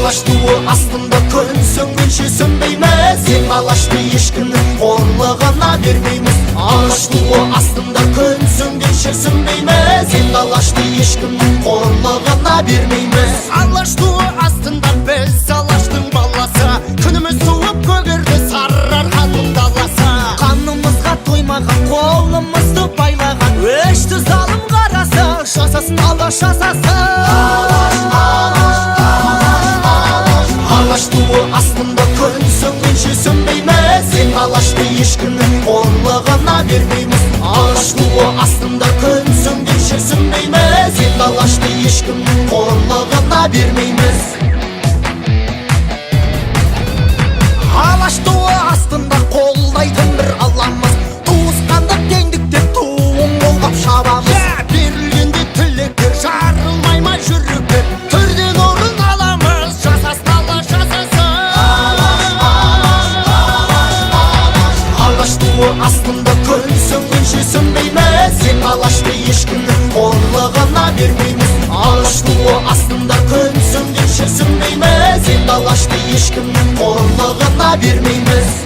Алаш туы астында күн сөнгенше сөнбейміз, ең алашты ешкімнің қорлығына бермейміз. Алаш туы астында күн сөнгенше сөнбейміз, ең алашты ешкімнің қорлығына бермейміз. Алаш туы астында біз алаштың баласы, күніміз туып көгерді Сарыарқаның даласы. Қанымызға тоймаған, қолымызды байлаған, өшті залым қарасы, жасасын алаш жасасын. Алаш туы астында күн сөнгенше сөнбейміз, ең алашты ешкімнің қорлығына бермейміз. Алаш туы астында күн сөнгенше сөнбейміз, ең алашты ешкімнің қорлығына бермейміз. Алаш туы астында қолдайтын бір Алламыз, туысқандық теңдікте туын қолғап шабамыз. Берілгенде тілектер жарылмай ма жүректер, түрден орын аламыз, жасасын алаш жасасын. Алаш туы астында күн сөнгенше сөнбейміз, ең алашты ешкімнің қорлығына бермейміз. Алаш туы астында күн сөнгенше сөнбейміз, ең алашты ешкімнің қорлығына бермейміз.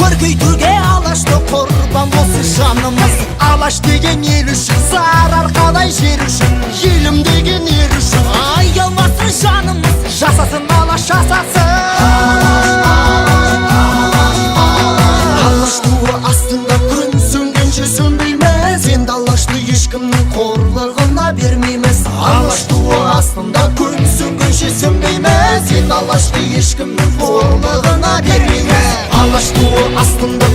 Көркейтуге алашты құрбан болсын жанымыз. Алаш деген ел үшін, Сарыарқадай жер үшін, Елім деген ер үшін аялмасын жанымыз, жасасын алаш жасасын. Алаш туы астында күн сөнгенше сөнбейміз, енді алашты ешкімнің қорлығына бермейміз. Алаш туы астында күн сөнгенше сөнбейміз, енді алашты ешкімнің қорлығына бермейміз. Алаш туы астында